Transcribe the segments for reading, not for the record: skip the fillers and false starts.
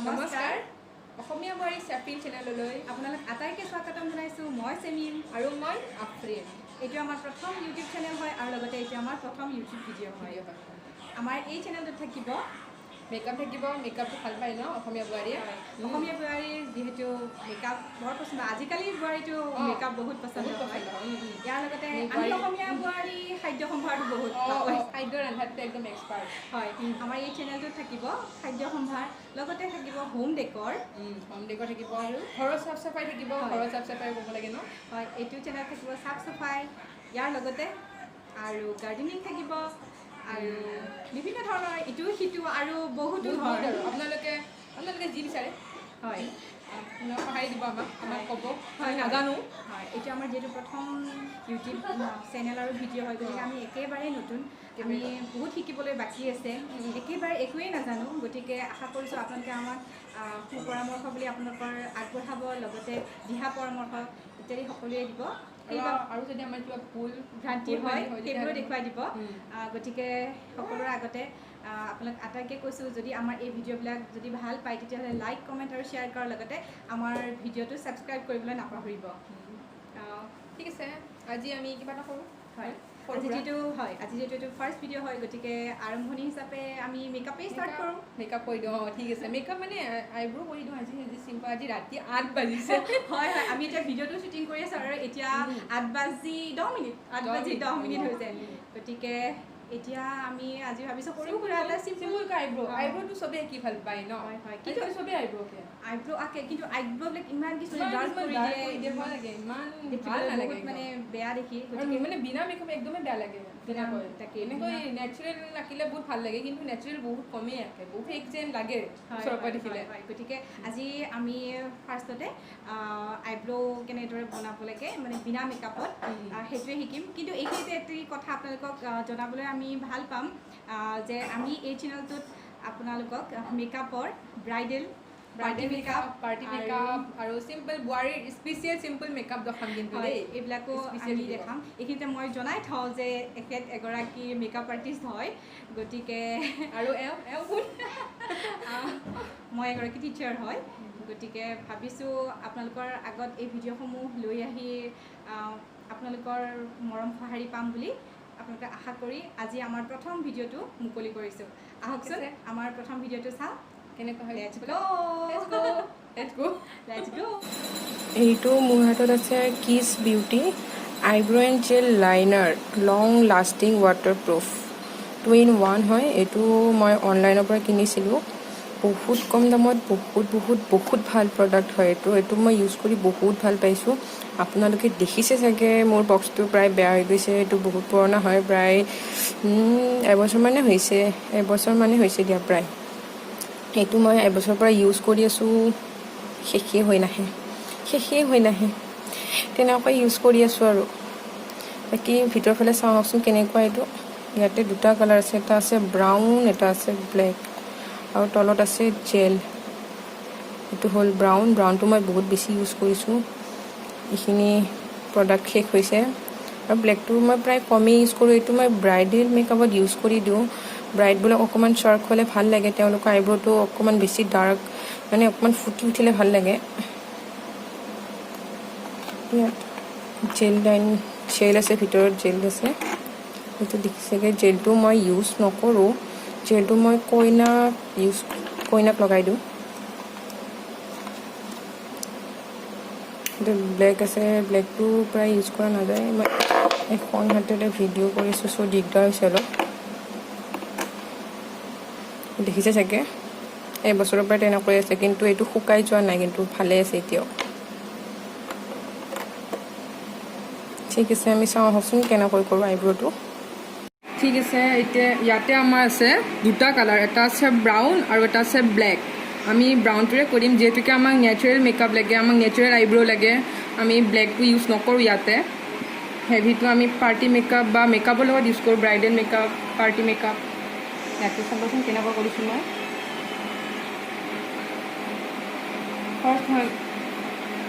নমস্কাৰ অসমীয়া বোৱাৰী চেফিন চেনেললৈ আপোনালোক আটাইকে স্বাগতম জনাইছোঁ মই চেমিন আৰু মই আফ্ৰিন এইটো আমাৰ প্ৰথম ইউটিউব চেনেল হয় আৰু লগতে এইটো আমাৰ প্ৰথম ইউটিউব ভিডিঅ' হয় আমাৰ এই চেনেলটোত থাকিব মেকআপ থাকিব মেকআপটো ভাল পায় ন অসমীয়া বোৱাৰীৰ যিহেতু মেকআপ বৰ পচন্দ আজিকালি বোৱাৰীটো মেকআপ বহুত পচন্দ হয় ইয়াৰ লগতে আমি অসমীয়া বোৱাৰী খাদ্য সম্ভাৰটো বহুত খাদ্য ৰন্ধাটো একদম এক্সপাৰ্ট হয় আমাৰ এই চেনেলটোত থাকিব খাদ্য সম্ভাৰ লগতে থাকিব হোম ডেকৰ থাকিব আৰু ঘৰৰ চাফ চাফাই থাকিব ঘৰৰ চাফ চাফাই ক'ব লাগে ন হয় এইটো চেনেল থাকিব চাফ চাফাই ইয়াৰ লগতে আৰু গাৰ্ডেনিং থাকিব আৰু বিভিন্ন ধৰণৰ ইটো সিটো আৰু বহুতো ধৰণৰ আপোনালোকে যি বিচাৰে হয় সহায় দিব আমাক ক'ব হয় নাজানো হয় এইটো আমাৰ যিহেতু প্ৰথম ইউটিউব চেনেল আৰু ভিডিঅ' হয় গতিকে আমি একেবাৰে নতুন আমি বহুত শিকিবলৈ বাকী আছে একেবাৰে একোৱেই নাজানো গতিকে আশা কৰিছোঁ আপোনালোকে আমাক সুপৰামৰ্শ বুলি আপোনালোকৰ আগবঢ়াব লগতে দিহা পৰামৰ্শ ইত্যাদি সকলোৱে দিব আৰু যদি আমাৰ কিবা ভুল ভ্ৰান্তি হয় সেইবোৰো দেখুৱাই দিব গতিকে সকলোৰে আগতে আপোনালোক আটাইকে কৈছোঁ যদি আমাৰ এই ভিডিঅ'বিলাক যদি ভাল পায় তেতিয়াহ'লে লাইক কমেণ্ট আৰু শ্বেয়াৰ কৰাৰ লগতে আমাৰ ভিডিঅ'টো ছাবস্ক্ৰাইব কৰিবলৈ নাপাহৰিব ঠিক আছে আজি আমি কিবা এটা কৰোঁ হয় আজি যিটো এইটো ফাৰ্ষ্ট ভিডিঅ' হয় গতিকে আৰম্ভণি হিচাপে আমি মেকআপেই ষ্টাৰ্ট কৰোঁ মেকআপ কৰি দিওঁ ঠিক আছে মেকআপ মানে আইব্ৰ' কৰি দিওঁ আজি চিম্পল আজি ৰাতি 8 বাজিছে হয় আমি এতিয়া ভিডিঅ'টো শ্বুটিং কৰি আছোঁ আৰু এতিয়া 8 বাজি 10 মিনিট হৈছে গতিকে এতিয়া আমি আজি ভাবিছোঁ সৰু সুৰা এটা চিম্পলকৈ আইব্ৰ'টো চবেই কি ভাল পায় ন হয় কিন্তু চবেই আইব্ৰ' আঁকে কিন্তু আইব্ৰ'বিলাক ইমান কিছু ডাৰ্ক কৰি দিয়ে ভাল লাগে ইমান ভাল নালাগে মানে বেয়া দেখি গতিকে মানে বিনা মেকআপ একদমেই বেয়া লাগে তাকে এনেকৈ নেচাৰেল আঁকিলে বহুত ভাল লাগে কিন্তু নেচাৰেল বহুত কমেই আঁকে বহুত ফেক যেন লাগে ওচৰৰ পৰা দেখিলে গতিকে আজি আমি ফাৰ্ষ্টতে আইব্ৰ' কেনেদৰে বনাব লাগে মানে বিনা মেকআপত সেইটোৱে শিকিম কিন্তু এইখিনিতে এটি কথা আপোনালোকক জনাবলৈ আমি ভাল পাম যে আমি এই চেনেলটোত আপোনালোকক মেকআপৰ ব্ৰাইডেল পাৰ্টি মেকআপ আৰু চিম্পল বোৱাৰীৰ স্পেচিয়েল চিম্পল মেকআপ দেখাম কিন্তু এইবিলাকো আমি দেখাম এইখিনিতে মই জনাই থওঁ যে এখেত এগৰাকী মেকআপ আৰ্টিষ্ট হয় গতিকে আৰু মই এগৰাকী টিচাৰ হয় গতিকে ভাবিছোঁ আপোনালোকৰ আগত এই ভিডিঅ'সমূহ লৈ আহি আপোনালোকৰ মৰম সঁহাৰি পাম বুলি আপোনালোকে আশা কৰি আজি আমাৰ প্ৰথম ভিডিঅ'টো মুকলি কৰিছোঁ আহকচোন আমাৰ প্ৰথম ভিডিঅ'টো চাওঁ এইটো মোৰ হাতত আছে কিছ beauty eyebrow' and gel liner long lasting waterproof 2-in-1 হয় এইটো মই অনলাইনৰ পৰা কিনিছিলোঁ বহুত কম দামত বহুত ভাল প্ৰডাক্ট হয় এইটো মই ইউজ কৰি বহুত ভাল পাইছোঁ আপোনালোকে দেখিছে চাগে মোৰ বক্সটো প্ৰায় বেয়া হৈ গৈছে এইটো বহুত পুৰণা হয় প্ৰায় এবছৰ মানে হৈছে দিয়া প্ৰায় এইটো মই এবছৰৰ পৰা ইউজ কৰি আছোঁ শেষেই হৈ নাহে তেনেকৈ ইউজ কৰি আছোঁ আৰু বাকী ভিতৰৰ ফালে চাওকচোন কেনেকুৱা এইটো ইয়াতে দুটা কালাৰ আছে এটা আছে ব্ৰাউন এটা আছে ব্লেক আৰু তলত আছে জেল এইটো হ'ল ব্ৰাউনটো মই বহুত বেছি ইউজ কৰিছোঁ এইখিনি প্ৰডাক্ট শেষ হৈছে আৰু ব্লেকটো মই প্ৰায় কমেই ইউজ কৰোঁ এইটো মই ব্ৰাইডেল মেকআপত ইউজ কৰি দিওঁ ব্ৰাইডবিলাক অকণমান শ্বাৰ্প হ'লে ভাল লাগে তেওঁলোকৰ আইব্ৰ'টো অকণমান বেছি ডাৰ্ক মানে অকণমান ফুটি উঠিলে ভাল লাগে জেল আছে ভিতৰত জেল আছে এইটো দেখিছেগৈ জেলটো মই ইউজ নকৰোঁ জেলটো মই কইনাক লগাই দিওঁ ব্লেক আছে ব্লেকটো প্ৰায় ইউজ কৰা নাযায় মই এখন হাতেৰে ভিডিঅ' কৰিছোঁ চ' দিগদাৰ হৈছে অলপ দেখিছে চাগে এবছৰৰ পৰা তেনেকৈ আছে কিন্তু এইটো শুকাই যোৱা নাই কিন্তু ভালে আছে এতিয়াও ঠিক আছে আমি চাওঁ আহকচোন কেনেকৈ কৰোঁ আইব্ৰ'টো ঠিক আছে এতিয়া ইয়াতে আমাৰ আছে দুটা কালাৰ এটা আছে ব্ৰাউন আৰু এটা আছে ব্লেক আমি ব্ৰাউনটোৰে কৰিম যিহেতুকে আমাক নেচাৰেল মেকআপ লাগে আমাক নেচাৰেল আইব্ৰ' লাগে আমি ব্লেকটো ইউজ নকৰোঁ ইয়াতে হেভিটো আমি পাৰ্টি মেকআপ বা মেকআপৰ লগত ইউজ কৰোঁ ব্ৰাইডেল মেকআপ পাৰ্টি মেকআপ ইয়াতে চাবচোন কেনেকুৱা কৰিছোঁ মই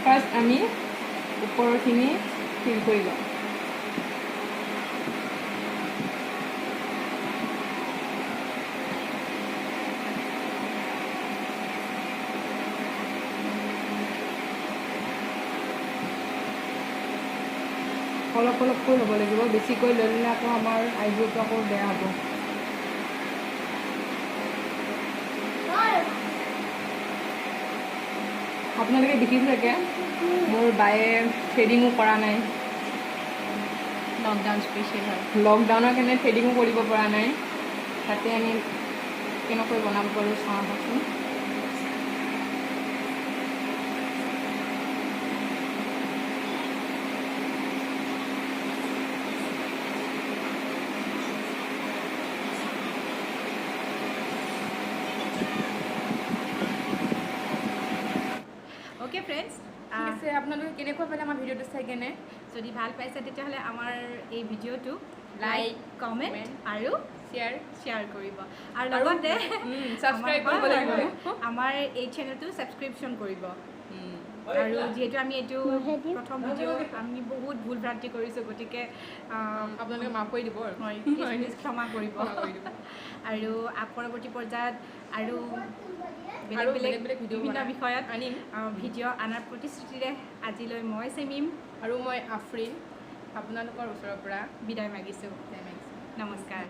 ফাৰ্ষ্ট আমি ওপৰৰখিনি ফিল কৰি লওঁ অলপ অলপকৈ ল'ব লাগিব, বেছিকৈ লৈ ল'লে আকৌ আমাৰ আইব্ৰ'টো আকৌ বেয়া হ'ব। আপোনালোকে দেখিছে চাগে মোৰ বায়ে থ্ৰেডিঙো কৰা নাই, লকডাউন স্পেচিয়েল হয়। লকডাউনৰ কাৰণে থ্ৰেডিঙো কৰিব পৰা নাই। তাতে আমি কেনেকৈ বনাব পাৰোঁ চাওঁ আহকচোন। অ'কে ফ্ৰেণ্ডছ, ঠিক আছে। আপোনালোকে কেনেকুৱা পালে আমাৰ ভিডিঅ'টো চাই কেনে? যদি ভাল পাইছে তেতিয়াহ'লে আমাৰ এই ভিডিঅ'টো লাইক, কমেণ্ট আৰু শ্বেয়াৰ কৰিব, আৰু লগতে ছাবস্ক্ৰাইব কৰিব লাগিব। আমাৰ এই চেনেলটো ছাবস্ক্ৰিপশ্যন কৰিব। আৰু যিহেতু আমি এইটো প্ৰথম ভিডিঅ' আমি বহুত ভুল ভ্ৰান্তি কৰিছোঁ, গতিকে আপোনালোকে মাফ কৰি দিব, হয় প্লিজ ক্ষমা কৰিব। আৰু পৰৱৰ্তী পৰ্যায়ত আৰু বেলেগ বেলেগ বিভিন্ন বিষয়ত আনিম ভিডিঅ' অনাৰ প্ৰতিশ্ৰুতিৰে আজিলৈ মই চেমিম আৰু মই আফ্ৰিন আপোনালোকৰ ওচৰৰ পৰা বিদায় মাগিছোঁ। নমস্কাৰ।